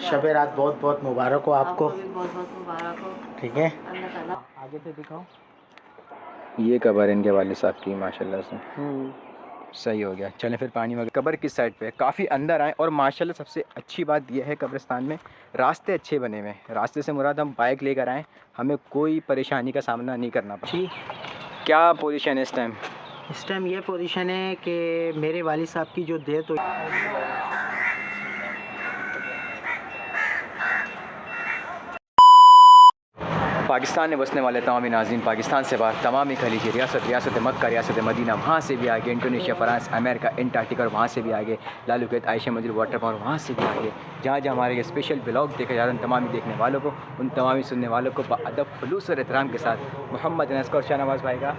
शब रात बहुत बहुत मुबारक हो आपको। भी बहुत बहुत मुबारक हो। ठीक है, अल्लाह ताला आगे से दिखाओ। ये कबर है इनके वालिद साहब की माशाल्लाह से सही हो गया। चलें फिर पानी वगैरह। कब्र किस साइड पे है? काफ़ी अंदर आए और माशाल्लाह सबसे अच्छी बात यह है कब्रिस्तान में रास्ते अच्छे बने हुए हैं। रास्ते से मुराद हम बाइक लेकर आएँ, हमें कोई परेशानी का सामना नहीं करना पड़ा। जी, क्या पोजीशन है इस टाइम? इस टाइम ये पोजीशन है कि मेरे वालिद साहब की जो डेथ हुई, पाकिस्तान में बसने वाले तमामी नाज़रीन, पाकिस्तान से बाहर तमामी खलीजी रियासत, रियासत मक्का, रियासत मदीना, वहाँ से भी आगे इंडोनेशिया, फ्रांस, अमेरिका, एंटार्क्टिका और वहाँ से भी आगे लालूकेत, आयशा मंदिर, वाटर पार्क, वहाँ से भी आगे जहाँ जहाँ हमारे स्पेशल ब्लॉग देखे जा रहे हैं, तमामी देखने वालों को, उन तमामी सुनने वालों को अदब खुलूस और एहतराम के साथ मोहम्मद अनस और शाहनवाज़ भाई का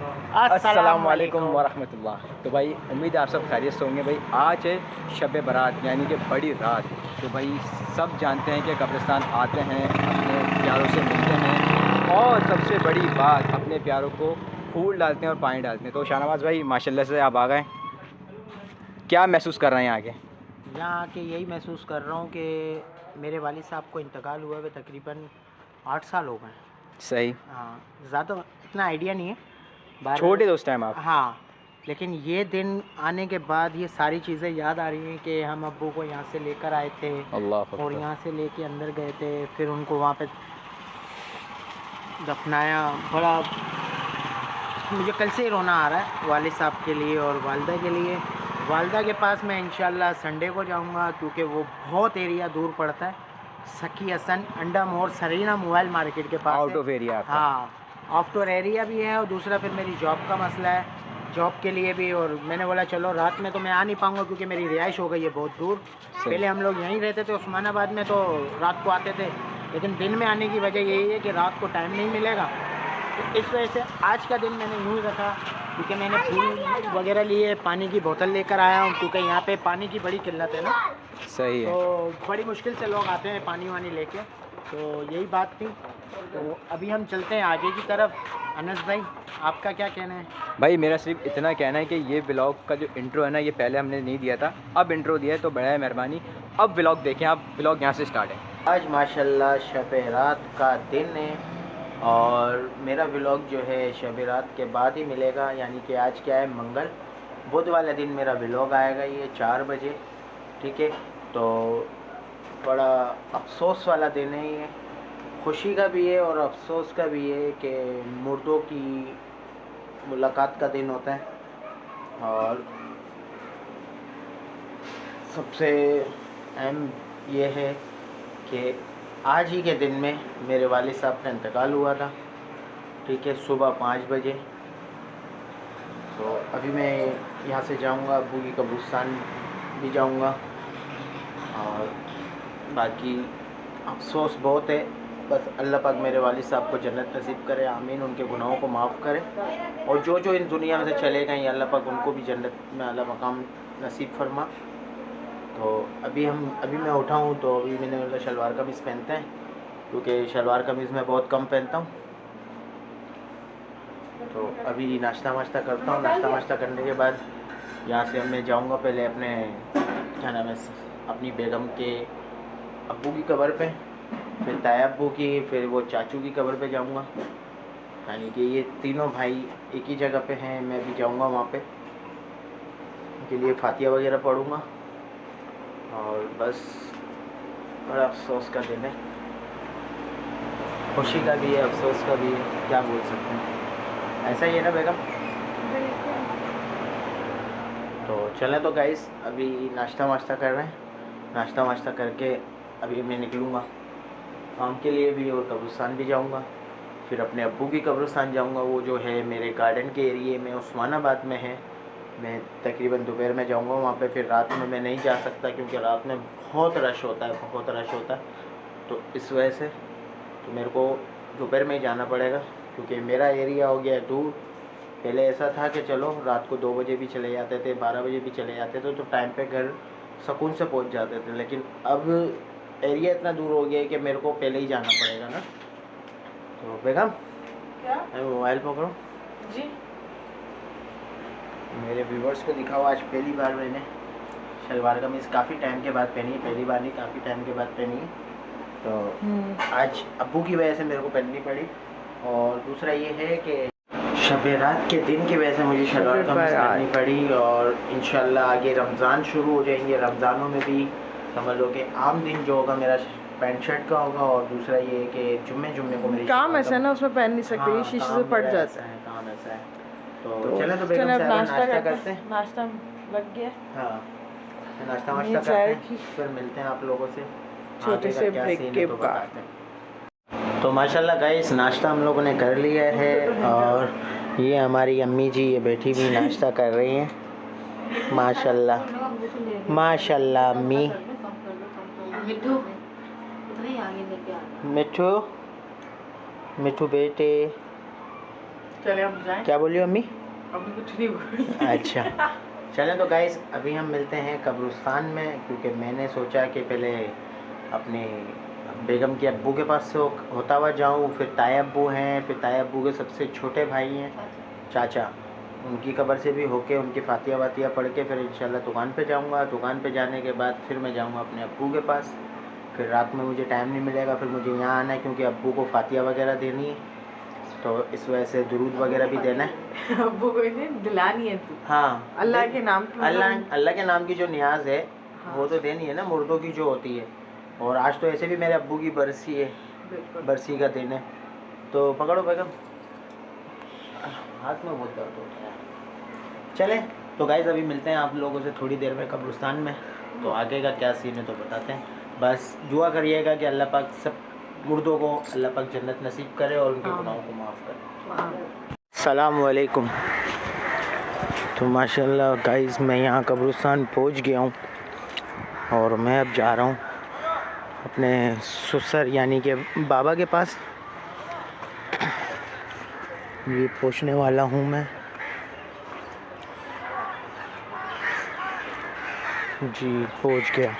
अस्सलाम वालेकुम वरहमतुल्लाह। तो भाई उम्मीद है आप सब खैरियत से होंगे। भाई आज है शब बारात यानी कि बड़ी रात। तो भाई सब जानते हैं कि कब्रिस्तान आते हैं, अपने प्यारों से मिलते हैं और सबसे बड़ी बात अपने प्यारों को फूल डालते हैं और पानी डालते हैं। तो शाहनवाज़ भाई माशाल्लाह से आप आ गए, क्या महसूस कर रहे हैं आगे? यहाँ आके यही महसूस कर रहा हूँ कि मेरे वालिद साहब को इंतकाल हुए हुए तकरीबन 8 साल हो गए। सही, हाँ, ज़्यादा इतना आइडिया नहीं है, बारह- छोटे थे उस टाइम आप? हाँ, लेकिन ये दिन आने के बाद ये सारी चीज़ें याद आ रही हैं कि हम अब्बू को यहाँ से लेकर आए थे अल्लाह और यहाँ से लेके अंदर गए थे, फिर उनको वहाँ पे दफनाया। बड़ा मुझे कल से ही रोना आ रहा है वालिद साहब के लिए और वालदा के लिए। वालदा के पास मैं इंशाल्लाह संडे को जाऊंगा क्योंकि वो बहुत एरिया दूर पड़ता है। सखी हसन अंडा मोर सरीना मोबाइल मार्केट के पास आउट है। ऑफ एरिया आपका? हाँ, आउटडोर एरिया भी है और दूसरा फिर मेरी जॉब का मसला है, जॉब के लिए भी। और मैंने बोला चलो रात में तो मैं आ नहीं पाऊँगा क्योंकि मेरी रिहाइश हो गई है बहुत दूर। पहले हम लोग यहीं रहते थे उस्मानाबाद में, तो रात को आते थे, लेकिन दिन में आने की वजह यही है कि रात को टाइम नहीं मिलेगा। तो इस वजह से आज का दिन मैंने यूँ ही रखा क्योंकि मैंने फूल वगैरह लिए, पानी की बोतल लेकर आया हूँ क्योंकि यहाँ पे पानी की बड़ी किल्लत है ना। सही है। तो बड़ी मुश्किल से लोग आते हैं पानी वानी लेके, तो यही बात थी। तो अभी हम चलते हैं आगे की तरफ। अनस भाई, आपका क्या कहना है? भाई मेरा सिर्फ इतना कहना है कि ये ब्लॉग का जो इंट्रो है ना, ये पहले हमने नहीं दिया था, अब इंट्रो दिया है तो बड़ा है मेहरबानी। अब ब्लॉग देखें आप, ब्लॉग यहाँ से स्टार्ट है। आज माशाल्लाह शब रात का दिन है और मेरा व्लॉग जो है शब रात के बाद ही मिलेगा, यानी कि आज क्या है, मंगल, बुध वाले दिन मेरा व्लॉग आएगा ये 4 बजे। ठीक है, तो बड़ा अफसोस वाला दिन है ये, खुशी का भी है और अफसोस का भी है कि मुर्दों की मुलाकात का दिन होता है। और सबसे अहम ये है कि आज ही के दिन में मेरे वालिद साहब का इंतकाल हुआ था। ठीक है, सुबह 5 बजे। तो अभी मैं यहाँ से जाऊँगा, अब्बू की कब्रिस्तान भी जाऊँगा और बाकी अफसोस बहुत है। बस अल्लाह पाक मेरे वालिद साहब को जन्नत नसीब करे, आमीन, उनके गुनाहों को माफ़ करे और जो जो इन दुनिया में से चले गए अल्लाह पाक उनको भी जन्नत में आला मकाम नसीब फरमा। तो अभी मैं उठा हूँ तो अभी मैंने बोला शलवार कमीज़ पहनते हैं क्योंकि शलवार कमीज़ मैं बहुत कम पहनता हूँ। तो अभी नाश्ता वाश्ता करता हूँ, नाश्ता वाश्ता करने के बाद यहाँ से मैं जाऊँगा पहले अपने क्या नाम है, अपनी बेगम के अब्बू की कब्र पे, फिर ताया अब्बू की, फिर वो चाचू की कब्र पे जाऊँगा। यानी कि ये तीनों भाई एक ही जगह पे हैं, मैं भी जाऊँगा वहाँ पे, उनके लिए फातिया वगैरह पढ़ूँगा। और बस बड़ा अफसोस का दिन है, खुशी का भी है, अफसोस का भी है, क्या बोल सकते हैं, ऐसा ही है ना बेगम। तो चलें तो गाइस, अभी नाश्ता वाश्ता कर रहे हैं, नाश्ता वाश्ता करके अभी मैं निकलूँगा काम के लिए भी और कब्रिस्तान भी जाऊँगा। फिर अपने अब्बू की कब्रिस्तान जाऊँगा, वो जो है मेरे गार्डन के एरिए में उस्मानाबाद में है। मैं तकरीबन दोपहर में जाऊंगा वहाँ पे, फिर रात में मैं नहीं जा सकता क्योंकि रात में बहुत रश होता है, बहुत रश होता है। तो इस वजह से तो मेरे को दोपहर में ही जाना पड़ेगा क्योंकि मेरा एरिया हो गया है दूर। पहले ऐसा था कि चलो रात को 2 बजे भी चले जाते थे, 12 बजे भी चले जाते थे, तो टाइम पे घर सुकून से पहुँच जाते थे। लेकिन अब एरिया इतना दूर हो गया है कि मेरे को पहले ही जाना पड़ेगा ना। तो बेगम, क्या मोबाइल पकड़ो जी? मेरे व्यूवर्स को दिखाओ, आज पहली बार मैंने शलवार कमीज़ काफ़ी टाइम के बाद पहनी है, पहली बार नहीं, काफ़ी टाइम के बाद पहनी है। तो आज अब्बू की वजह से मेरे को पहननी पड़ी। और दूसरा ये है कि शब रात के दिन की वजह से मुझे शलवार कमीज़ पहननी पड़ी। और इंशाल्लाह आगे रमज़ान शुरू हो जाएंगे, रमज़ानों में भी समझ लो कि आम दिन जो होगा मेरा पैंट शर्ट का होगा। और दूसरा ये है कि जुम्मे को मेरी काम ऐसा है ना, उसमें पहन नहीं सकते, ये शीशे से पड़ जाता है। काम ऐसा है। तो चले तो बेगम साहब नाश्ता करते हैं। नाश्ता लग गया। हाँ, नाश्ता वाश्ता करते हैं, फिर मिलते हैं आप लोगों से छोटे से ब्रेक के बाद। तो माशाल्लाह गाइस नाश्ता हम लोगों ने कर लिया है। और ये हमारी अम्मी जी ये बैठी भी नाश्ता कर रही हैं। माशाल्लाह माशाल्लाह अम्मी। मिठू मिठू बेटे चले हम जाएं। क्या बोलियो अम्मी? अभी कुछ नहीं बोली। अच्छा चलें तो गाइस अभी हम मिलते हैं कब्रिस्तान में, क्योंकि मैंने सोचा कि पहले अपने बेगम के अब्बू के पास से होता हुआ जाऊं, फिर ताया अब्बू हैं, फिर ताया अब्बू के सबसे छोटे भाई हैं चाचा, उनकी कब्र से भी होके उनकी फातिया वातिया पढ़ के फिर इंशाल्लाह दुकान पे जाऊंगा। दुकान पे जाने के बाद फिर मैं जाऊंगा अपने अब्बू के पास। फिर रात में मुझे टाइम नहीं मिलेगा, फिर मुझे यहाँ आना है क्योंकि अब्बू को फातिया वगैरह देनी है, तो इस वजह से दुरूद वगैरह भी देना है। अब्बू को इन्हें दिलानी है तू। हाँ अल्लाह के नाम पे, अल्लाह के नाम की जो न्याज है हाँ। वो तो देनी है ना, मुर्दों की जो होती है। और आज तो ऐसे भी मेरे अब्बू की बरसी है, बरसी का दिन है। तो पकड़ो बेगम, हाथ में बहुत दर्द होता है। चले तो गाइस अभी मिलते हैं आप लोगों से थोड़ी देर में कब्रिस्तान में। तो आगे का क्या सीन है तो बताते हैं। बस दुआ करिएगा कि अल्लाह पाक सब मुर्दों को अल्लाह पाक जन्नत नसीब करे और उनके गुनाहों को माफ़ करे। अस्सलाम वालेकुम। तो माशाल्लाह गाइस मैं यहाँ कब्रिस्तान पहुँच गया हूँ और मैं अब जा रहा हूँ अपने ससुर यानी कि बाबा के पास। ये पहुँचने वाला हूँ मैं जी, पहुँच गया।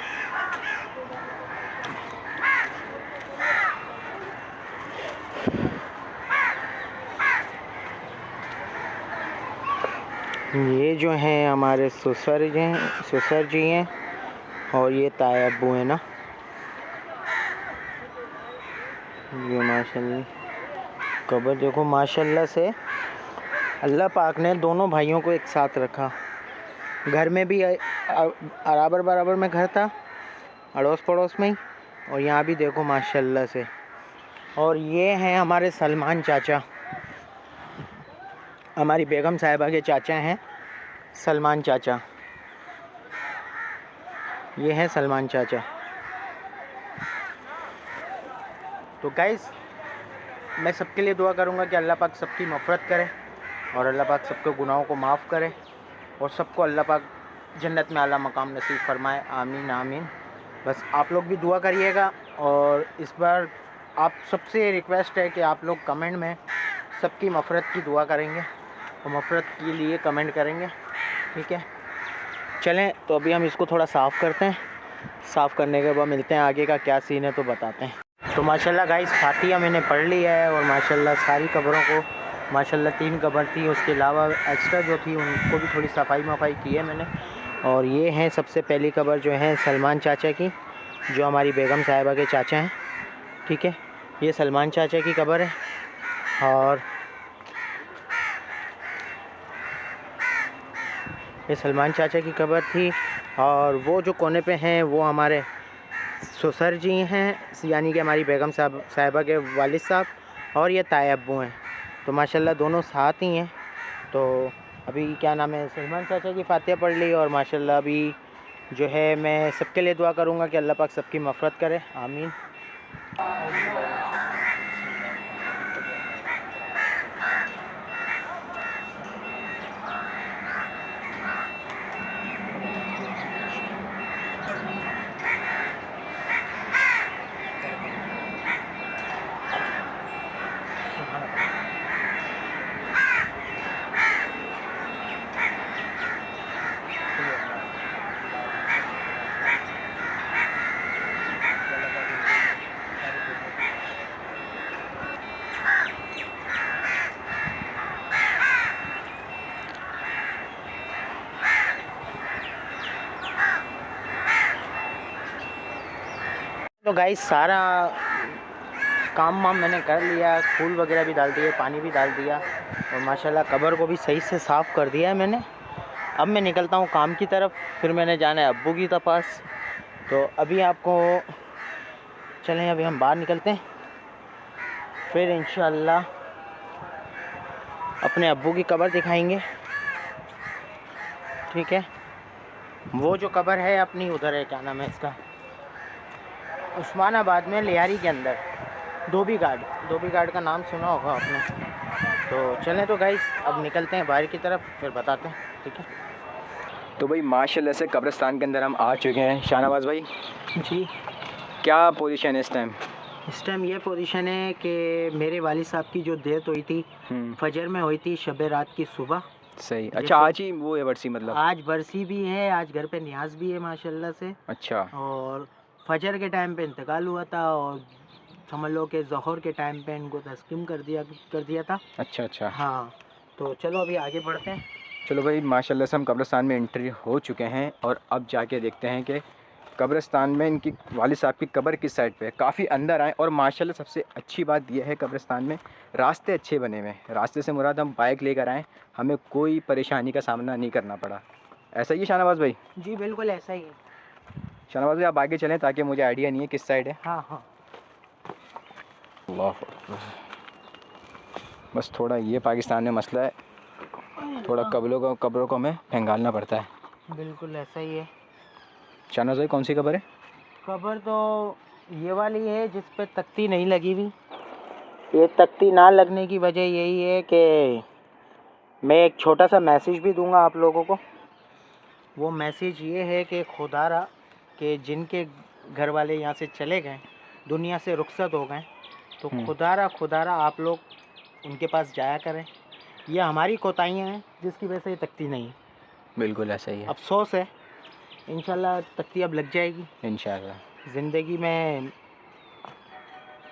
ये जो हैं हमारे ससुर जी हैं और ये ताया अब्बू है ना। ये माशाल्लाह कब्र देखो, माशाल्लाह से अल्लाह पाक ने दोनों भाइयों को एक साथ रखा। घर में भी बराबर में घर था, अड़ोस पड़ोस में ही, और यहाँ भी देखो माशाल्लाह से। और ये हैं हमारे सलमान चाचा, हमारी बेगम साहिबा के चाचा हैं सलमान चाचा। ये हैं सलमान चाचा। तो गाइस मैं सबके लिए दुआ करूँगा कि अल्लाह पाक सबकी मफ़रत करे और अल्लाह पाक सबके गुनाहों को माफ़ करे और सबको अल्लाह पाक जन्नत में आला मकाम नसीब फरमाए। आमीन आमीन। बस आप लोग भी दुआ करिएगा। और इस बार आप सबसे रिक्वेस्ट है कि आप लोग कमेंट में सबकी मफ़रत की दुआ करेंगे और मफ़रत के लिए कमेंट करेंगे, ठीक है। चलें तो अभी हम इसको थोड़ा साफ़ करते हैं, साफ़ करने के बाद मिलते हैं, आगे का क्या सीन है तो बताते हैं। तो माशाल्लाह गाइस फातिया मैंने पढ़ लिया है और माशाल्लाह सारी कब्रों को, माशाल्लाह 3 कब्र थी, उसके अलावा एक्स्ट्रा जो थी उनको भी थोड़ी सफाई मफाई की है मैंने। और ये हैं सबसे पहली कब्र जो है सलमान चाचा की, जो हमारी बेगम साहिबा के चाचा हैं, ठीक है। ये सलमान चाचा की कब्र है। और ये सलमान चाचा की कब्र थी। और वो जो कोने पे हैं वो हमारे ससुर जी हैं, यानी कि हमारी बेगम साहिबा के वालिद साहब, और ये ताया अब्बू हैं। तो माशाल्लाह दोनों साथ ही हैं। तो अभी क्या नाम है, सलमान चाचा की फातिहा पढ़ ली और माशाल्लाह अभी जो है मैं सबके लिए दुआ करूँगा कि अल्लाह पाक सबकी मफ़रत करे। आमीन। तो गाइस सारा काम वाम मैंने कर लिया, फूल वगैरह भी डाल दिए, पानी भी डाल दिया और माशाल्लाह कब्र को भी सही से साफ़ कर दिया है मैंने। अब मैं निकलता हूँ काम की तरफ, फिर मैंने जाना है अब्बू की पास। तो अभी आपको चलें, अभी हम बाहर निकलते हैं, फिर इंशाअल्लाह अपने अब्बू की कब्र दिखाएंगे। ठीक है, वो जो कब्र है अपनी उधर है, क्या नाम है इसका, उस्मानाबाद में लियारी के अंदर, धोबी घाट का नाम सुना होगा आपने। तो चलें तो गाइस अब निकलते हैं बाहर की तरफ, फिर बताते हैं। ठीक है, तो भाई माशाल्लाह से कब्रिस्तान के अंदर हम आ चुके हैं। शाहनवाज़ भाई जी क्या पोजीशन है इस टाइम? इस टाइम ये पोजीशन है कि मेरे वालिद साहब की जो डेथ हुई थी फजर में हुई थी, शब रात की सुबह। सही। अच्छा, आज ही वो है बरसी? मतलब आज बरसी भी है, आज घर पे न्याज भी है माशाल्लाह से। अच्छा। और फजर के टाइम पे इंतकाल हुआ था और समझ लो कि ज़ोहर के टाइम पे इनको तस्कीम कर दिया था। अच्छा अच्छा। हाँ, तो चलो अभी आगे बढ़ते हैं। चलो भाई माशाल्लाह से हम कब्रिस्तान में एंट्री हो चुके हैं और अब जाके देखते हैं कि कब्रिस्तान में इनकी वालिद साहब की कब्र किस साइड पे है। काफ़ी अंदर आए और माशाल्लाह सबसे अच्छी बात यह है कब्रिस्तान में रास्ते अच्छे बने हुए हैं। रास्ते से मुराद हम बाइक लेकर आएँ, हमें कोई परेशानी का सामना नहीं करना पड़ा। ऐसा ही है शाहनवाज़ भाई? जी बिल्कुल ऐसा ही है। शाहनवाज़ भाई आप आगे चलें ताकि मुझे आइडिया नहीं है किस साइड है। हाँ हाँ, अल्लाह अकबर। बस थोड़ा ये पाकिस्तान में मसला है, थोड़ा कब्रों को हमें फंगालना पड़ता है। बिल्कुल ऐसा ही है। शाहनवाज़ भाई कौन सी कब्र है? कब्र तो ये वाली है जिस पे तख्ती नहीं लगी हुई। ये तख्ती ना लगने की वजह यही है कि मैं एक छोटा सा मैसेज भी दूंगा आप लोगों को। वो मैसेज ये है कि खुदारा कि जिनके घर वाले यहाँ से चले गए, दुनिया से रुखसत हो गए, तो खुदारा आप लोग उनके पास जाया करें। ये हमारी कोताहियाँ हैं जिसकी वजह से ये तख्ती नहीं है। बिल्कुल ऐसा ही है। अफसोस है, इंशाल्लाह तख्ती अब लग जाएगी। इंशाल्लाह। ज़िंदगी में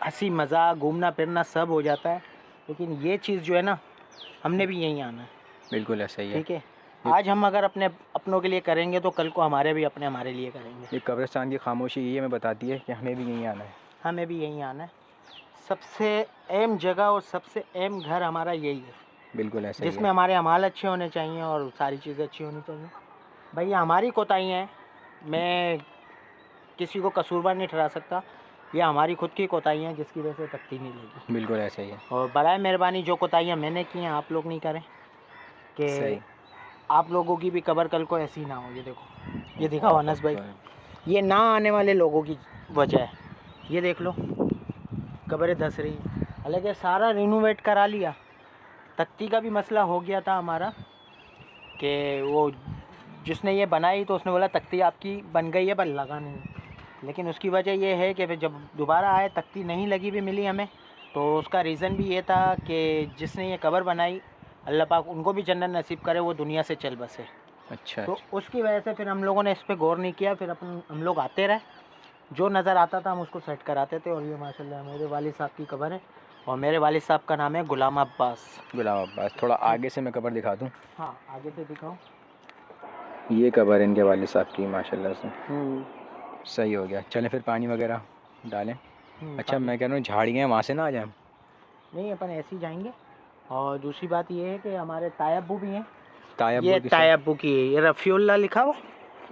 हंसी मज़ाक घूमना फिरना सब हो जाता है, लेकिन ये चीज़ जो है ना, हमने भी यहीं आना है। बिल्कुल ऐसा ही है। ठीक है, आज हम अगर अपनों के लिए करेंगे तो कल को हमारे लिए करेंगे। ये कब्रिस्तान की खामोशी ये हमें बताती है कि हमें भी यहीं आना है। हमें भी यहीं आना है। सबसे अहम जगह और सबसे अहम घर हमारा यही है। बिल्कुल ऐसा ही जिसमें है। हमारे अमाल अच्छे होने चाहिए और सारी चीज़ें अच्छी होनी चाहिए। भैया हमारी कोताहियाँ हैं, मैं किसी को कसूरवार नहीं ठहरा सकता। ये हमारी खुद की कोताहियाँ हैं जिसकी वजह से तख्ती नहीं लगी। बिल्कुल ऐसा ही है। और बराए मेहरबानी जो कोताहियाँ मैंने की हैं आप लोग नहीं करें, सही। कि आप लोगों की भी कब्र कल को ऐसी ना हो। ये देखो, ये दिखाओ अनस भाई, ये ना आने वाले लोगों की वजह है। ये देख लो कब्रें धंस रही हैं। हालांकि सारा रिनोवेट करा लिया, तख्ती का भी मसला हो गया था हमारा कि वो जिसने ये बनाई तो उसने बोला तख्ती आपकी बन गई है पर लगा नहीं। लेकिन उसकी वजह ये है कि फिर जब दोबारा आए तख्ती नहीं लगी भी मिली हमें, तो उसका रीज़न भी ये था कि जिसने ये कब्र बनाई अल्लाह पाक उनको भी जन्नत नसीब करे, वो दुनिया से चल बसे। अच्छा। तो उसकी वजह से फिर हम लोगों ने इस पर गौर नहीं किया। फिर हम लोग आते रहे, जो नज़र आता था हम उसको सेट कराते थे। और ये माशाल्लाह मेरे वालिद साहब की कब्र है और मेरे वालिद साहब का नाम है गुलाम अब्बास। गुलाम अब्बास। थोड़ा आगे से मैं कब्र दिखा दूँ? हाँ आगे से दिखाओ। ये कब्र इनके वालिद साहब की माशाल्लाह से। सही हो गया। चलें फिर पानी वगैरह डालें। अच्छा मैं कह रहा हूँ झाड़ियाँ वहाँ से ना आ जाएं? नहीं, अपन ऐसे ही जाएंगे। और दूसरी बात ये है कि हमारे तायब्बू भी हैं। तायब्बू? ये तायब्बू की है, ये रफ़ीउल्लाह लिखा हुआ।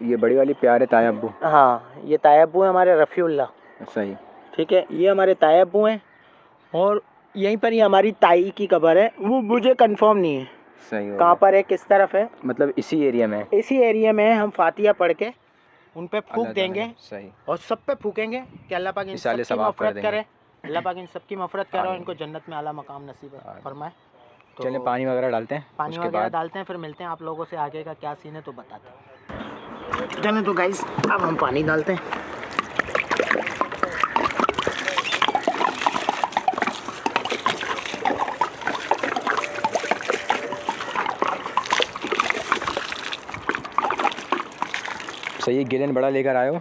ये बड़ी वाली प्यारे तायब्बू? हाँ, ये तायब्बू है हमारे रफ़ीउल्लाह। सही। ठीक है, ये हमारे तायब्बू हैं और यहीं पर ही हमारी ताई की कब्र है। वो मुझे कंफर्म नहीं है सही हो कहाँ पर है, किस तरफ है। मतलब इसी एरिया में? इसी एरिया में हम फातिहा पढ़ के उन पे फूक देंगे। सही। और सब पे फूकेंगे कि अल्लाह पाक इन सबकी मफ़रत करे, अल्लाह पाक इन सबकी मफ़रत करे और इनको जन्नत में आला मकाम नसीब फरमाए। तो चलें पानी वगैरह डालते हैं। पानी वगैरह डालते हैं, फिर मिलते हैं आप लोगों से। आगे का क्या सीन है तो बताते हैं। चलें तो गाइस अब हम पानी डालते हैं। सही, गिलन बड़ा लेकर आयो।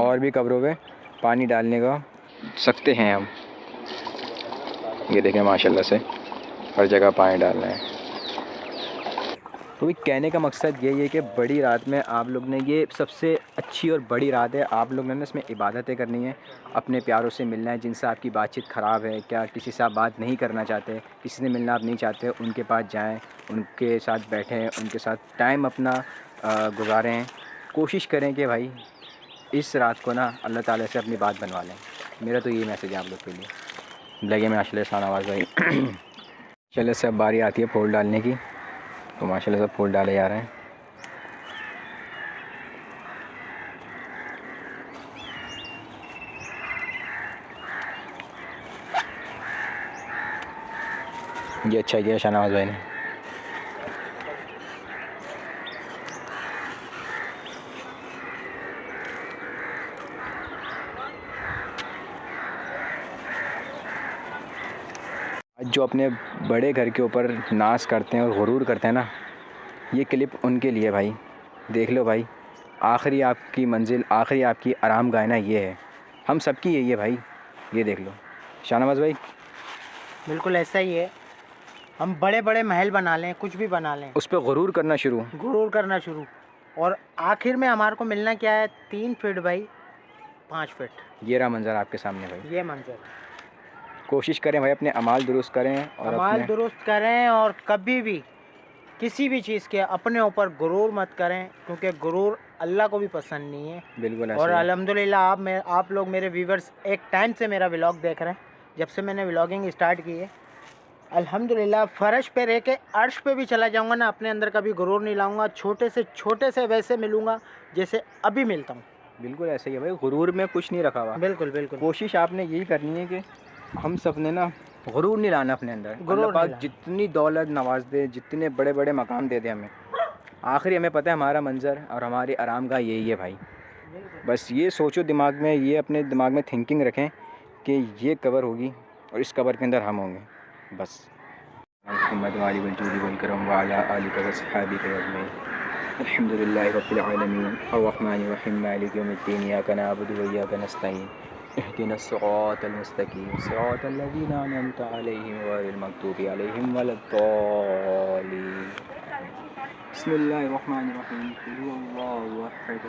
और भी कब्रों पे पानी डालने का सकते हैं हम। ये देखें माशाल्लाह से हर जगह पानी डाल रहे हैं। तो भी कहने का मकसद यही है कि बड़ी रात में आप लोग ने, ये सबसे अच्छी और बड़ी रात है, आप लोग ने ना इसमें इबादतें करनी है, अपने प्यारों से मिलना है, जिनसे आपकी बातचीत ख़राब है, क्या किसी से आप बात नहीं करना चाहते, किसी से मिलना आप नहीं चाहते, उनके पास जाएं, उनके साथ बैठें, उनके साथ टाइम अपना गुजारें। कोशिश करें कि भाई इस रात को ना अल्लाह ताला से अपनी बात बनवा लें। मेरा तो यही मैसेज है आप लोग के लिए। लगे माशाल्लाह शाहनवाज़ भाई माशाल्लाह से अब बारी आती है फूल डालने की, तो माशाल्लाह सब फूल डाले जा रहे हैं। ये अच्छा किया शाहनवाज़ भाई ने। जो अपने बड़े घर के ऊपर नाज करते हैं और गुरूर करते हैं ना, ये क्लिप उनके लिए भाई। देख लो भाई, आखिरी आपकी मंजिल, आखिरी आपकी आराम गाह ना ये है, हम सबकी यही है भाई। ये देख लो शाहनवाज़ भाई, बिल्कुल ऐसा ही है। हम बड़े बड़े महल बना लें, कुछ भी बना लें, उस पर गुरूर करना शुरू, गुरूर करना शुरू, और आखिर में हमारे को मिलना क्या है? 3 फीट बाई 5 फीट। ये रहा मंजर आपके सामने भाई। ये मंजर। कोशिश करें भाई अपने अमाल दुरुस्त करें और अमाल दुरुस्त करें, और कभी भी किसी भी चीज़ के अपने ऊपर गुरूर मत करें, क्योंकि गुरूर अल्लाह को भी पसंद नहीं है। बिल्कुल और ऐसे ही। अल्हम्दुलिल्लाह आप लोग मेरे व्यूवर्स एक टाइम से मेरा व्लॉग देख रहे हैं, जब से मैंने व्लॉगिंग स्टार्ट की है। अल्हम्दुलिल्लाह फ़र्श पे रह के अर्श पे भी चला जाऊंगा ना, अपने अंदर कभी गुरूर नहीं लाऊंगा। छोटे से वैसे मिलूंगा जैसे अभी मिलता हूँ। बिल्कुल ऐसे ही है भाई, गुरूर में कुछ नहीं रखा हुआ। बिल्कुल बिल्कुल। कोशिश आपने यही करनी है कि हम सब ने ना गुरूर नहीं लाना अपने अंदर। गुरूर अल्लाह पाक नहीं लाना। जितनी दौलत नवाज दे, जितने बड़े बड़े मकाम दे दे हमें, आखिरी हमें पता है हमारा मंजर और हमारी आराम का यही है भाई। बस ये सोचो दिमाग में, ये अपने दिमाग में थिंकिंग रखें कि ये कब्र होगी और इस कब्र के अंदर हम होंगे बस। मोहम्मद वाली वजूदी वलकरम वाला आलि का सहाबी का अजमईन। अल्हम्दुलिल्लाहि रब्बिल आलमीन अर्रहमानिर रहीम मालिकि यौमिद्दीन इय्याका नअबुदु व इय्याका नस्तईन इहदिनस सिरातल मुस्तकीम सिरातल लज़ीना अनअमता अलैहिम गैरिल मग़दूबि अलैहिम वलद्दालिन। बिस्मिल्लाहिर रहमानिर रहीम कुल हुवल्लाहु अहद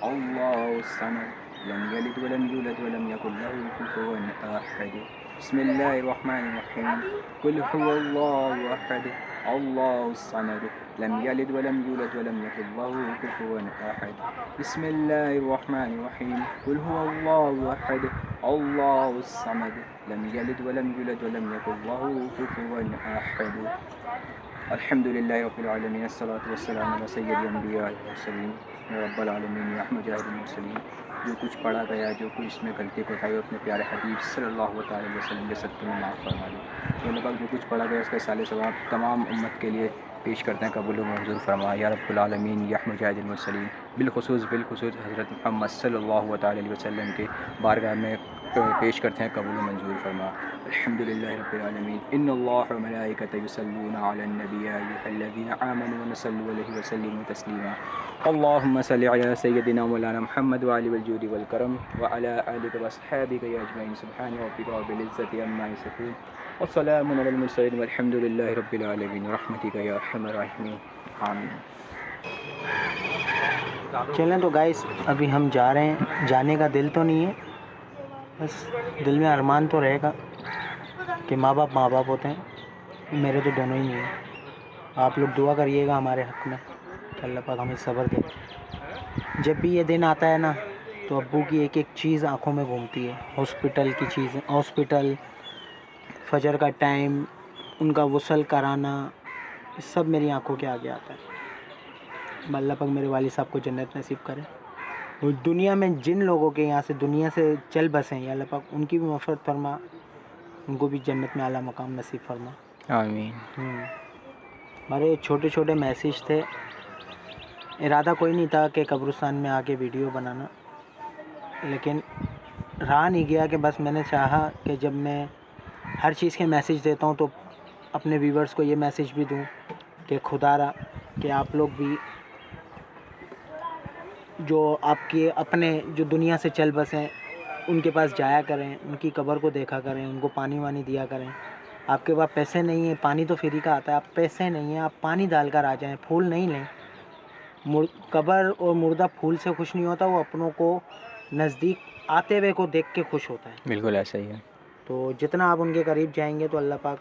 अल्लाहुस समद लम यलिद व लम यूलद व लम यकुल लहू कुफुवन अहद। बिस्मिल्लाहिर रहमानिर रहीम कुल हुवल्लाहु अहद अल्लाहुस समद लम यलिद व लम यूलद व लम यकुल लहू कुफुवन अहद। बिस्मिल्लाहिर रहमानिर रहीम कुल हुवल्लाहु अहद अल्लाहुस समद लम यलिद व लम यूलद व लम यकुल लहू कुफुवन अहद। अल्हम्दुलिल्लाहि रब्बिल आलमीन अस्सलातु वस्सलामु अला सय्यिदिल अंबिया वल मुरसलीन रब्बिल आलमीन या मुजाहिदुल मुरसलीन। जो कुछ पढ़ा गया, जो कुछ इसमें गलती कोताही और अपने प्यारे हबीब सल्लल्लाहु अलैहि वसल्लम के सत्ते में माफ़ फरमा दे। तो अल्लाह पाक जो कुछ पढ़ा गया उसका साले सवाब तमाम उम्मत के लिए पेश करते हैं, कबूल व मंजूर फरमा या रब्बुल आलमीन या मुजाहिदुल मुरसलीन। बिलखुसूस हज़रत मुहम्मद सल्लल्लाहु अलैहि वसल्लम के बारगाह में पेश करते हैं, कबूल व मंजूर फरमा। अल्हम्दुलिल्लाहि रब्बिल आलमीन इन्नल्लाह व मलाइकतहु युसल्लूना अलन नबी या अय्युहल्लज़ीना आमनू सल्लु अलैहि व सल्लिमू तस्लीमा। अल्लाहुम्मा सल्लि अला सय्यिदिना मौलाना मुहम्मद व आलि वल जूदि वल करम व अला आलिका व अस्हाबिका अजमईन। सुब्हान रब्बिका रब्बिल इज़्ज़ति अम्मा यसिफून व सलामुन अलल मुरसलीन वल्हम्दुलिल्लाहि रब्बिल आलमीन रहमतिका या अरहमर राहिमीन आमीन। चलें तो गाइस, अभी हम जा रहे हैं। जाने का दिल तो नहीं है, बस दिल में अरमान तो रहेगा कि माँ बाप होते हैं। मेरे तो दोनों ही नहीं हैं। आप लोग दुआ करिएगा हमारे हक़ में कि अल्लाह पाक हमें सब्र दे। जब भी ये दिन आता है ना, तो अब्बू की एक एक चीज़ आँखों में घूमती है। हॉस्पिटल की चीज़ें, हॉस्पिटल, फजर का टाइम, उनका गुस्ल कराना, ये सब मेरी आँखों के आगे आता है। अल्लाह पाक मेरे वालिद साहब को जन्नत नसीब करे। और दुनिया में जिन लोगों के यहाँ से दुनिया से चल बसे हैं, अल्लाह पाक उनकी भी मग़फ़िरत फरमा, उनको भी जन्नत में आला मकाम नसीब फरमा आमीन। हमारे छोटे छोटे मैसेज थे। इरादा कोई नहीं था कि कब्रिस्तान में आके वीडियो बनाना, लेकिन रहा नहीं गया कि बस मैंने चाहा कि जब मैं हर चीज़ के मैसेज देता हूँ तो अपने व्यूवर्स को ये मैसेज भी दूँ कि खुदारा कि आप लोग भी जो आपके अपने जो दुनिया से चल बसे हैं उनके पास जाया करें, उनकी कब्र को देखा करें, उनको पानी वानी दिया करें, आपके पास पैसे नहीं है, पानी तो फ्री का आता है, आप पैसे नहीं है आप पानी डाल कर आ जाएँ, फूल नहीं लें। कब्र और मुर्दा फूल से खुश नहीं होता, वो अपनों को नज़दीक आते हुए को देख के खुश होता है। बिल्कुल ऐसा ही है। तो जितना आप उनके करीब जाएंगे तो अल्लाह पाक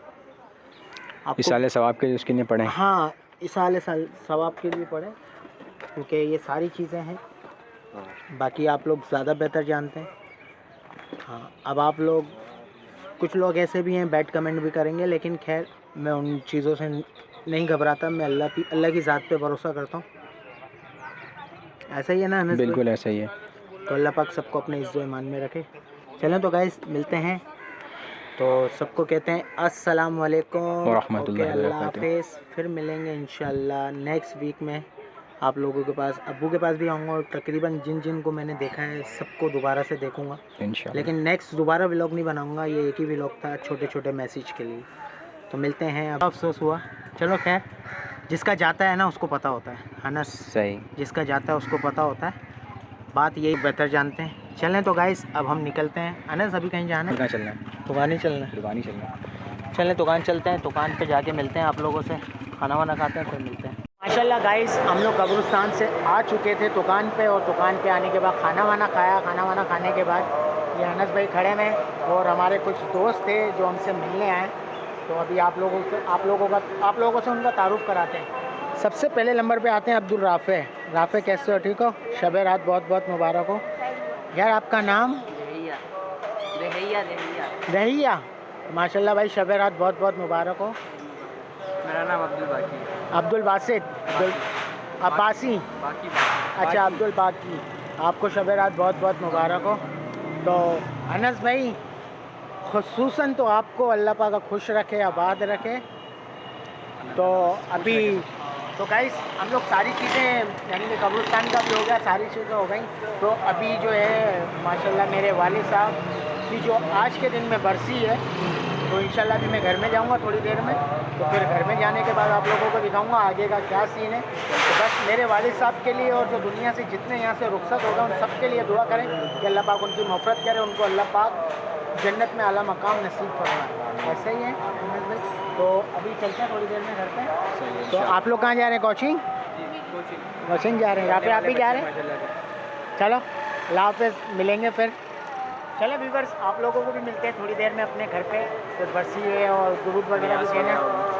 आपको इस साल सवाब के लिए उसके लिए पढ़ें। हाँ, इस साल सवाब के लिए पढ़े, क्योंकि ये सारी चीज़ें हैं। बाकी आप लोग ज़्यादा बेहतर जानते हैं। हाँ, अब आप लोग कुछ लोग ऐसे भी हैं बैड कमेंट भी करेंगे, लेकिन खैर मैं उन चीज़ों से नहीं घबराता। मैं अल्लाह की ज़ात पे भरोसा करता हूँ। ऐसा ही है ना अनस भाई? बिल्कुल ऐसा ही है। तो अल्लाह पाक सबको अपने इज़्ज़ो ईमान में रखे। चलें तो गाइस मिलते हैं। तो सबको कहते हैं अस्सलाम वालेकुम व रहमतुल्लाहि व अल्लाह बरकातुहू। हाफ़िज़। फिर मिलेंगे इंशाल्लाह नेक्स्ट वीक में आप लोगों के पास। अब्बू के पास भी आऊँगा और तकरीबन जिन जिन को मैंने देखा है सबको दोबारा से देखूँगा। इंशाल्लाह। लेकिन नेक्स्ट दोबारा व्लॉग नहीं बनाऊँगा, ये एक ही व्लॉग था छोटे छोटे मैसेज के लिए। तो मिलते हैं। अब अफसोस हुआ, चलो खैर, जिसका जाता है ना उसको पता होता है अनस। सही। जिसका जाता है उसको पता होता है, बात यही बेहतर जानते हैं। चलें तो गाइस अब हम निकलते हैं। अनस अभी कहीं जाना है? दुकान चलना है। दुकान ही चलना है। दुकान ही चलना है। चलें दुकान चलते हैं, दुकान पे जाके मिलते हैं आप लोगों से, खाना वाना खाते हैं फिर मिलते हैं। माशाल्लाह गाइस हम लोग कब्रिस्तान से आ चुके थे दुकान पे, और दुकान पे आने के बाद खाना वाना खाया। खाना वाना खाने के बाद ये अनस भाई खड़े हैं और हमारे कुछ दोस्त थे जो हमसे मिलने आए। तो अभी आप लोगों से उनका तारुफ कराते हैं। सबसे पहले नंबर पे आते हैं अब्दुल राफ़े। राफ़े कैसे हो? ठीक हो? शब रात बहुत बहुत मुबारक हो यार। आपका नाम? रहिया। माशाल्लाह भाई शब रात बहुत बहुत मुबारक हो। मेरा नाम अब्दुल बाकी है। अब्दुल बासित, अब्बासी, अच्छा अब्दुल बाकी। आपको शब रात बहुत बहुत मुबारक हो। तो अनस भाई खुसूसन तो आपको अल्लाह पाक खुश रखे, आबाद रखे। तो अभी तो गाइस हम लोग सारी चीज़ें यानी कि कब्रिस्तान का भी हो गया, सारी चीज़ें हो गई। तो अभी जो है माशाल्लाह मेरे वालिद साहब की जो आज के दिन में बरसी है, तो इंशाल्लाह अभी मैं घर में जाऊंगा थोड़ी देर में। तो फिर घर में जाने के बाद आप लोगों को दिखाऊंगा आगे का क्या सीन है। तो बस मेरे वालिद साहब के लिए और जो दुनिया से जितने यहाँ से रुखसत होगा उन सब के लिए दुआ करें कि अल्लाह पाक उनकी मफ़रत करे, उनको अल्लाह पाक जन्नत में आला मकाम नसीब फरमाए। ऐसा ही है अहमद भाई। तो अभी चलते हैं थोड़ी देर में घर पे। तो आप लोग कहाँ जा रहे हैं? कोचिंग जा रहे हैं? यहाँ पे आप भी जा रहे हैं? चलो अल्लाह हाफ़िज़, मिलेंगे फिर। चले व्यूअर्स आप लोगों को भी मिलते हैं थोड़ी देर में अपने घर पे। फिर बरसी है और दुरूद वगैरह भी देना,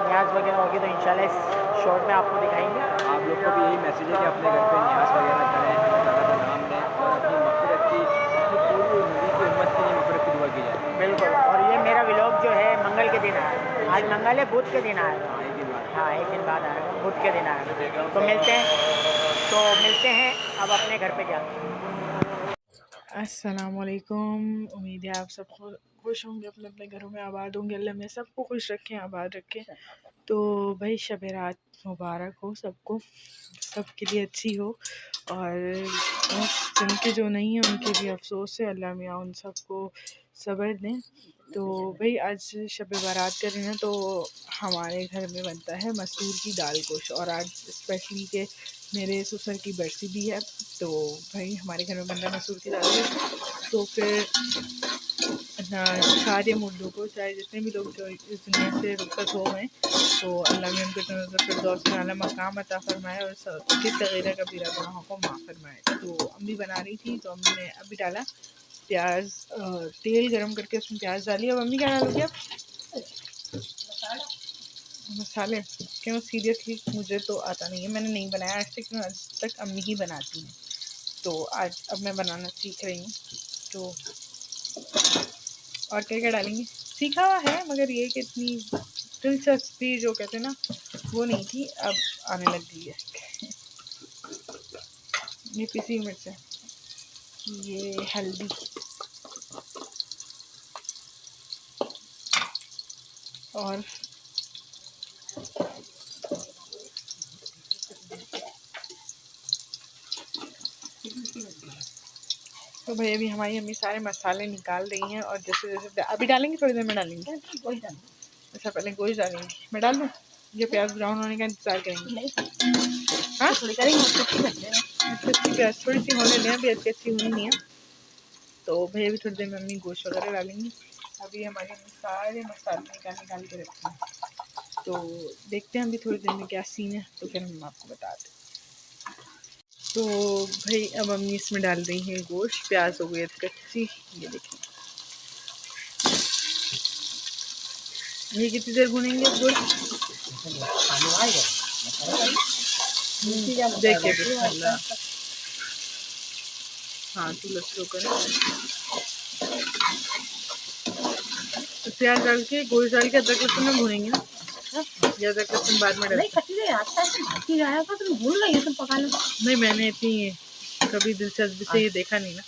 न्याज वगैरह होगी तो इंशाल्लाह इस शॉर्ट में आपको दिखाएंगे। आप लोग को भी यही मैसेज है कि अपने घर पे न्याज वगैरह करें, अल्लाह का नाम लें और अपनी मग़फ़िरत की, अपनी पूरी नबी की उम्मत के लिए मग़फ़िरत की दुआ की जाए। बिल्कुल। और ये मेरा व्लॉग जो है मंगल के दिन आया, आज मंगल है, बुध के दिन आया। हाँ एक दिन बाद आएगा, बुध के दिन आएगा। तो मिलते हैं अब अपने घर पे जाके। अस्सलाम वालेकुम। उम्मीद है आप सब खुश होंगे, अपने अपने घरों में आबाद होंगे। अल्लाह में सबको खुश रखें, आबाद रखें। तो भाई शब रात मुबारक हो सबको, सबके लिए अच्छी हो। और जिनके जो नहीं है उनके भी अफसोस है, अल्लाह मियाँ उन सबको सब्र दें। तो भाई आज शब बारात कर रहे हैं तो हमारे घर में बनता है मसूर की दाल गोश्त, और आज स्पेशली के मेरे ससुर की बरसी भी है। तो भाई हमारे घर में बन रहा है मसूर की दाल गोश्त। तो फिर सारे मुर्दों को, चाहे जितने भी लोग जो इस दुनिया से रुखसत हो गए, तो अल्लाह में उनको फिरदौस में आला मकाम अता फरमाए और सबके सगीरा कबीरा गुनाहों को माफ़ फरमाए। तो अम्मी बना रही थी तो अम्मी ने अभी डाला प्याज, तेल गरम करके उसमें प्याज डाली। अब अम्मी क्या डालोगी आप? मसाले? क्यों सीरियसली मुझे तो आता नहीं है, मैंने नहीं बनाया आज तक, आज तक अम्मी ही बनाती हैं। तो आज अब मैं बनाना सीख रही हूँ। तो और क्या क्या डालेंगे सीखा हुआ है, मगर ये कि इतनी दिलचस्पी जो कहते हैं ना वो नहीं थी, अब आने लग गई है। ये पिसी मिर्च है, ये हल्दी, और तो भाई अभी हमारी अम्मी सारे मसाले निकाल रही हैं। और जैसे जैसे अभी डालेंगे, थोड़ी देर में डालेंगे। अच्छा पहले गोश्त डालेंगे, मैं डाल दूँ? ये प्याज ब्राउन होने का इंतज़ार करेंगे। हाँ थोड़ी करेंगे, अच्छी प्याज थोड़ी सी होने दें, अभी अच्छी हुई नहीं है। तो भाई अभी थोड़ी देर में अम्मी गोश्त वगैरह डालेंगी। अभी हमारे सारे मसाले निकाल के रखे हैं, तो देखते हैं अभी थोड़ी देर में क्या सीन है, तो फिर हम आपको बताते हैं। तो भाई अब अम्मी इसमें डाल रही है गोश्त, प्याज हो गई कच्ची, ये देखिए। ये कितनी देर भुनेंगे गोश्त? देखिए बिस्मिल्लाह। हाँ चूल्हा स्लो करें, तो प्याज डाल के गोश्त डाल के अदरक लहसुन में भुनेंगे ना, या अदरक लहसुन बाद में डाल? नहीं मैंने इतनी कभी दिलचस्पी से ये देखा नहीं ना,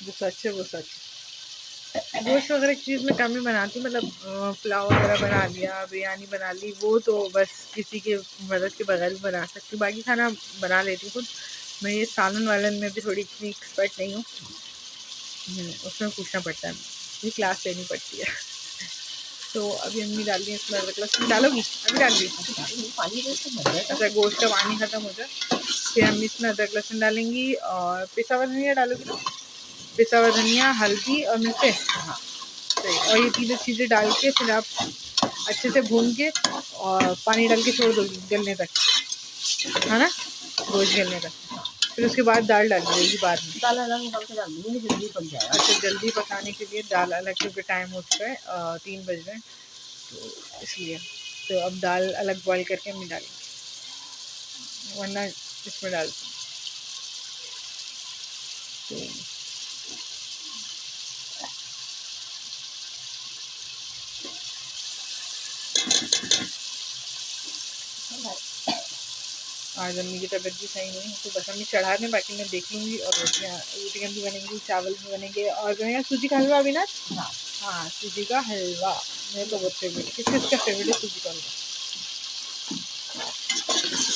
जो सच है वो सच है। गोश्त वगैरह की चीज़ में कम ही बनाती, मतलब पुलाव वगैरह बना लिया, बिरयानी बना ली, वो तो बस किसी के मदद के बगैर भी बना सकती हूँ, बाकी खाना बना लेती हूँ खुद। मैं ये सालन वालन में भी थोड़ी इतनी एक्सपर्ट नहीं हूँ, उसमें पूछना पड़ता है, ये क्लास लेनी पड़ती है। तो अभी अम्मी डाल दी है इसमें अदरक लहसुन। डालोगी? अभी डाल दी। अच्छा गोश्त का पानी ख़त्म हो जाए फिर अम्मी इसमें अदरक लहसुन डालेंगी, और पिसा हुआ धनिया डालोगी ना? पिसा हुआ धनिया, हल्दी और मिर्चें, सही। और ये तीनों चीज़ें डाल के फिर आप अच्छे से भून के और पानी डाल के छोड़ दोगी गलने तक, है ना, गोश्त गलने तक। फिर उसके बाद दाल डाल देगी बाद में। दाल अलग डाल के डाल दूँगी, जल्दी पक जाएगा। अच्छा जल्दी पकाने के लिए दाल अलग, क्योंकि टाइम हो चुका है 3 बज रहे हैं, तो इसलिए। तो अब दाल अलग बॉईल करके अम्मी डालेंगे, वरना इसमें डाल तो आज अम्मी की तबीयत भी सही नहीं है, तो बस अम्मी चढ़ा दें, बाकी मैं देख लूँगी। और रोटियाँ भी बनेंगी, चावल भी बनेंगे, और बनेगा सूजी का हलवा भी ना। हाँ सूजी का हलवा मेरे तो बहुत फेवरेट। किसका फेवरेट है सूजी का हलवा?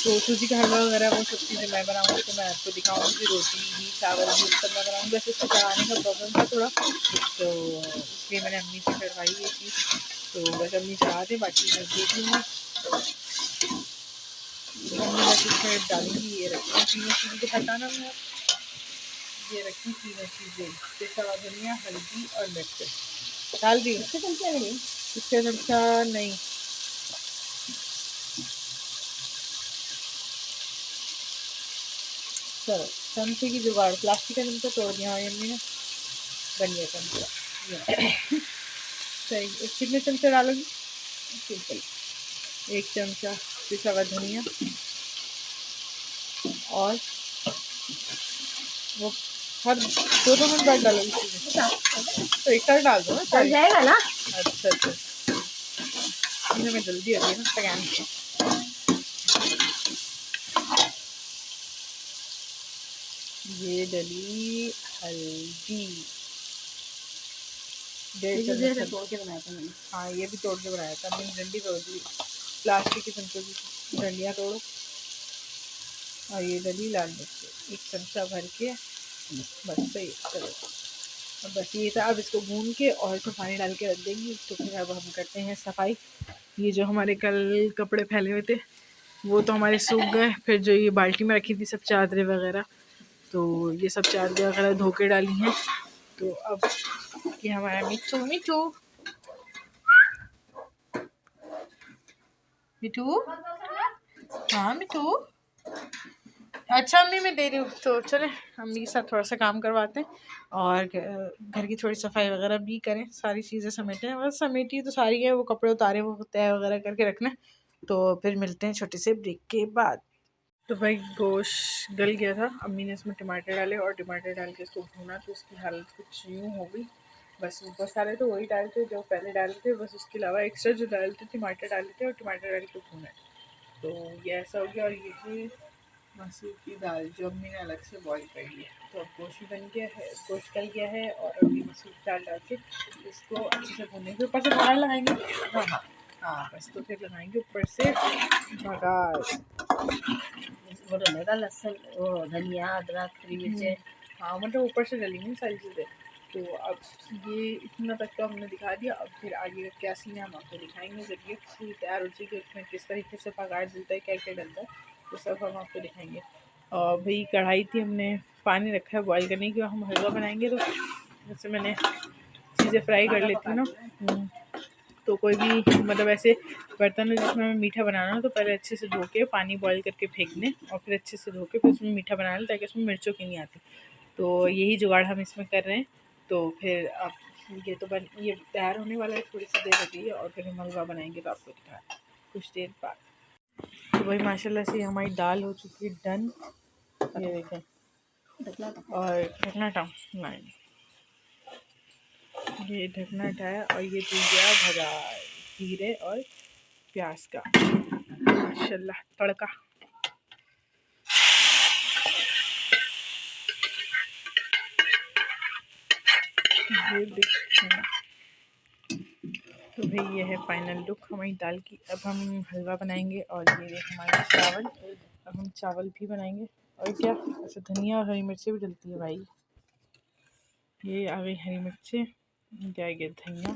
तो सूजी का हलवा वगैरह वो सब चीज़ें मैं बनाऊँगी, तो मैं आपको दिखाऊँगी। रोटी भी, चावल भी, सब मैं बनाऊँगी। बस इसको चढ़ाने का प्रॉब्लम था थोड़ा, तो इसलिए मैंने अम्मी से चढ़वाई ये चीज़। तो बस अम्मी चढ़ा दें, बाकी मैं देख लूँगी। अम्मी बस इसमें डालूँगी, ये रखी हैं तीनों चीज़ें, हटाना मैं, ये रखी तीनों चीज़ें, पिसा हुआ धनिया, हल्दी और मिर्च डाल दी। इससे चमचा नहीं, चलो चमचे की जुगाड़, प्लास्टिक का चमचा तोड़ दिया हमारी अम्मी ने, बन गया चमचा। सही। कितने चमचे डालोगी? सिंपल 1 चमचा पिसा हुआ धनिया, और वो हर 2-2 मिनट बाद डालोगी चीज़ें? तो एक साथ डाल दो ना, चल जाएगा ना। अच्छा अच्छा, में जल्दी होती है ना पकाने की। ये डली हल्दी, 1.5 चम्मच तोड़ के बनाया था मैंने। हाँ ये भी तोड़ के बनाया था मैंने, डंडी तोड़ दी, प्लास्टिक के चमचों की डंडियाँ तोड़ो। और ये डली लाल मिर्च 1 चमचा भर के, बस सही। चलो अब बस ये था, अब इसको भून के और इसमें पानी डाल के रख देंगे। तो फिर अब हम करते हैं सफाई। ये जो हमारे कल कपड़े फैले हुए थे वो तो हमारे सूख गए, फिर जो ये बाल्टी में रखी थी सब चादरें वगैरह, तो ये सब चादरें वगैरह धो के डाली हैं। तो अब ये हमारा मिठू मिठू मिठू, हाँ मिठू, अच्छा अम्मी मैं दे रही हूँ। तो चले अम्मी के साथ थोड़ा सा काम करवाते हैं, और घर की थोड़ी सफाई वगैरह भी करें, सारी चीज़ें समेटें। बस समेटी तो सारी है, वो कपड़े उतारे वो तय वगैरह करके रखना। तो फिर मिलते हैं छोटे से ब्रेक के बाद। तो भाई गोश्त गल गया था, अम्मी ने इसमें टमाटर डाले और टमाटर डाल के इसको भूना, तो इसकी हालत कुछ यूँ हो गई। बस ऊपर सारे तो वही डाले थे जो पहले डाले थे, बस उसके अलावा एक्स्ट्रा जो डाले थे टमाटर डाले थे, और टमाटर डाल के भूना। तो ये ऐसा हो गया। और ये है मसूर की दाल जो अम्मी ने अलग से बॉईल कर ली है। तो अब गोश्त भी बन गया है, गोश्त गल गया है, और अम्मी मसूर की दाल डाल के इसको अच्छे से भूनेंगे। ऊपर से बघार लगाएंगे। हाँ हाँ हाँ, बस तो फिर लगाएंगे ऊपर से बघार, वो डलेगा लहसुन, वो धनिया, अदरक, हरी मिर्चें, हाँ मतलब ऊपर से डलेंगी सारी चीज़ें। तो अब ये इतना तक तो हमने दिखा दिया। अब फिर आगे का क्या सीन है हम आपको दिखाएंगे, जब ये पूरी तैयार हो जाएगी, उसमें किस तरीके से बघार डलता है, क्या क्या डलता है, तो सब हम आपको दिखाएंगे। और भाई कढ़ाई थी, हमने पानी रखा है बॉईल करने के, हम हलवा बनाएंगे। तो जैसे मैंने चीज़ें चीज़ें फ्राई कर लेती हूँ ना, तो कोई भी मतलब ऐसे बर्तन में जिसमें हमें मीठा बनाना हो तो पहले अच्छे से धो के पानी बॉईल करके फेंक दें और फिर अच्छे से धो के फिर उसमें मीठा बना लें ताकि उसमें मिर्चों की नहीं आती। तो यही जुगाड़ हम इसमें कर रहे हैं। तो फिर अब ये तैयार होने वाला है, थोड़ी सी देर लगी है और फिर हम हलवा बनाएंगे तो आपको दिखाएं कुछ देर बाद। तो भाई माशाल्लाह से हमारी दाल हो चुकी है डन, ये देखें। और ढकना नहीं, ये ढकना हटाया और ये दूध गया भगा जीरे और प्याज का माशाल्लाह तड़का। ये देखना, तो भाई ये है फाइनल लुक हमारी दाल की। अब हम हलवा बनाएंगे और ये देख हमारे चावल, अब हम चावल भी बनाएंगे। और क्या ऐसे धनिया और हरी मिर्ची भी डलती है भाई। ये आ गई हरी मिर्ची, जाएगी धनिया,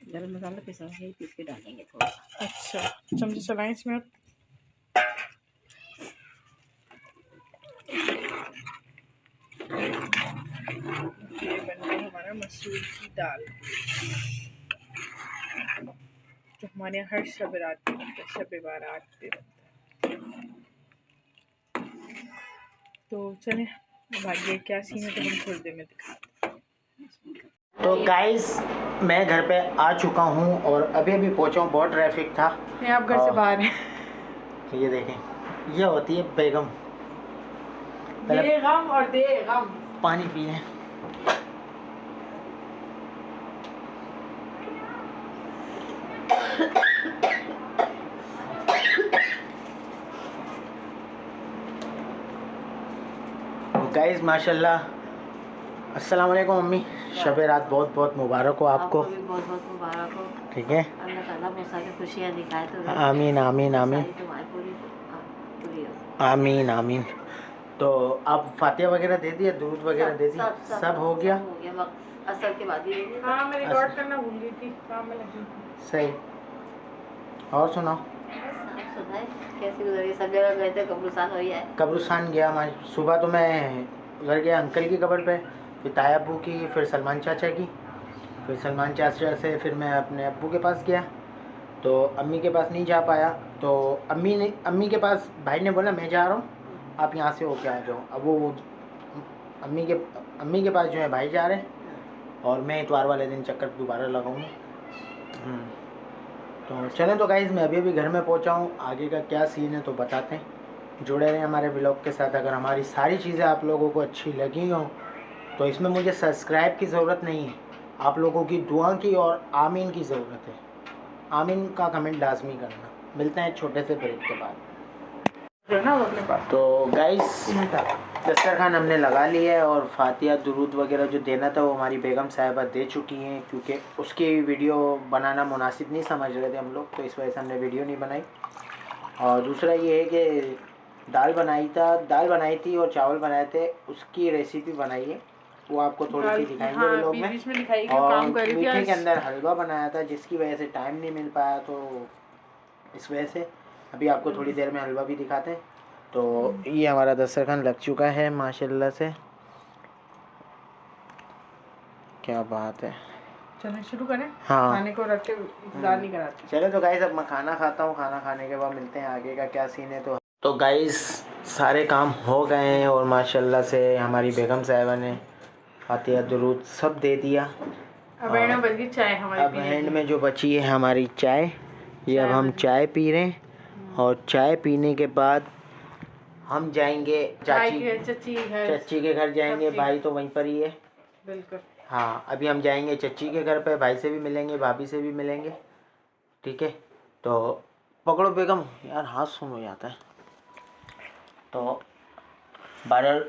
गरम मसाला पिसा है, पीस के डालेंगे थोड़ा सा। अच्छा चमचे चलाएं इसमें आप। ये बन गई हमारा मसूर की दाल, जो हमारे यहाँ हर शब रात पे बनता है, शब बारात पे बनता है। तो चलें अब आगे क्या सीन है तो हम थोड़ी देर में दिखाते हैं। तो गाइस मैं घर पे आ चुका हूँ और अभी अभी पहुँचा हूँ, बहुत ट्रैफिक था। नहीं आप घर से बाहर हैं। ये देखें, ये होती है बेगम। बेगम और देगम। पानी पी लें। गाइस माशाल्लाह, अस्सलाम वालेकुम मम्मी, शब रात बहुत बहुत मुबारक हो आपको। भी बहुत बहुत मुबारक हो। ठीक है, अल्लाह ताला में सारी खुशियाँ दिखाए तो आमीन आमीन आमीन तुम्हारी पूरी हो। आमीन आमीन। तो आप फातिहा वगैरह दे दिया, दूध वगैरह दे दिया, सब हो गया। असर के बाद ही हाँ मैं रिकॉर्ड करना भूल गई थी, काम में लगी थी। सही। और सुनाओ, कैसी गुजरी? सब जगह गए थे, कब्रिस्तान हो है। कब्रिस्तान गया मैं सुबह, तो मैं उधर गया अंकल की कब्र पे, फिर ताया अब्बू की, फिर सलमान चाचा की, फिर सलमान चाचा से फिर मैं अपने अब्बू के पास गया। तो अम्मी के पास नहीं जा पाया, तो अम्मी के पास भाई ने बोला मैं जा रहा हूँ, आप यहाँ से होके आ जाओ। अब वो अम्मी के पास जो है भाई जा रहे हैं और मैं इतवार वाले दिन चक्कर दोबारा लगाऊंगा। तो चलें। तो गाइज़ मैं अभी घर में पहुँचा हूँ, आगे का क्या सीन है तो बताते हैं। जुड़े रहें हमारे ब्लॉग के साथ। अगर हमारी सारी चीज़ें आप लोगों को अच्छी लगी हों तो इसमें मुझे सब्सक्राइब की ज़रूरत नहीं है, आप लोगों की दुआ की और आमीन की ज़रूरत है। आमीन का कमेंट लाजमी करना। मिलते हैं छोटे से ब्रेक के बाद। तो गाइस दस्तरखान हमने लगा लिया है और फातिहा दुरूद वगैरह जो देना था वो हमारी बेगम साहिबा दे चुकी हैं, क्योंकि उसकी वीडियो बनाना मुनासिब नहीं समझ रहे थे हम लोग, तो इस वजह से हमने वीडियो नहीं बनाई। और दूसरा ये है कि दाल बनाई थी और चावल बनाए थे, उसकी रेसिपी बनाई है, वो आपको थोड़ी सी दिखाएंगे व्लॉग में। और मीठे के अंदर हलवा बनाया था, जिसकी वजह से टाइम नहीं मिल पाया, तो इस वजह से अभी आपको थोड़ी देर में हलवा भी दिखाते हैं। तो ये हमारा दस्तरखान लग चुका है माशाल्लाह से, क्या बात है। चलें शुरू करें। हाँ, खाने को रख के इंतजार नहीं कराते। चलो तो गाइस अब मैं खाना खाता हूँ, खाना खाने के बाद मिलते हैं आगे का क्या सीन है। तो गाइस सारे काम हो गए हैं और माशाल्लाह से हमारी बेगम साहिबा ने फातिहा दुरूद सब दे दिया। अब एंड में बची चाय हमारी, अब एंड में जो बची है हमारी चाय, ये अब हम चाय पी रहे हैं। और चाय पीने के बाद हम जाएंगे चच्ची के घर जाएंगे। भाई तो वहीं पर ही है। बिल्कुल। हाँ, अभी हम जाएंगे चच्ची के घर पे, भाई से भी मिलेंगे, भाभी से भी मिलेंगे। ठीक है, तो पकड़ो बेगम, यार हाथ सुन हो जाता है। तो बहरहाल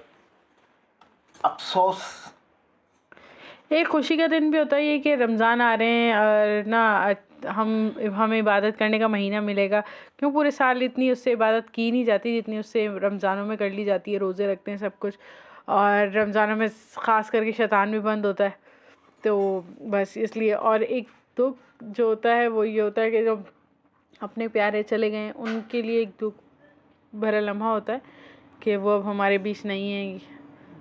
अफसोस, एक खुशी का दिन भी होता है ये कि रमज़ान आ रहे हैं और ना हमें इबादत करने का महीना मिलेगा। क्यों पूरे साल इतनी उससे इबादत की नहीं जाती जितनी उससे रमज़ानों में कर ली जाती है। रोज़े रखते हैं सब कुछ, और रमज़ानों में ख़ास करके शैतान भी बंद होता है। तो बस इसलिए, और एक दुख जो होता है वो ये होता है कि जो अपने प्यारे चले गए उनके लिए एक दुख भरा लम्हा होता है। कि वो अब हमारे बीच नहीं है।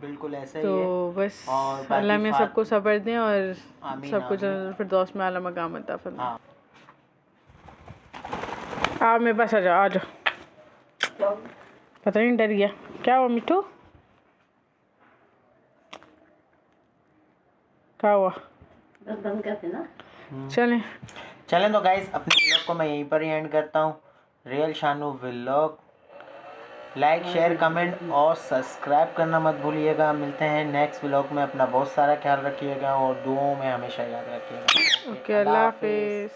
बिल्कुल ऐसा ही तो है। बस और बाकी अल्लाह में सबको सब्र दें और आमीन, सबको आमीन। फिरदौस में आला मकाम अता फरमाए। हाँ। आप मेरे पास आ जाओ, आ जाओ। पता नहीं डर गया क्या हुआ मिठू, क्या हुआ? बंद करते ना। चलें चलें तो गाइस, अपने व्लॉग को मैं यहीं पर ही एंड करता हूँ। Real Shanu vlog like share comment और सब्सक्राइब करना मत भूलिएगा। मिलते हैं नेक्स्ट व्लॉग में। अपना बहुत सारा ख्याल रखिएगा और दुआओं में हमेशा याद रखिएगा। ओके, अल्लाह हाफिज़।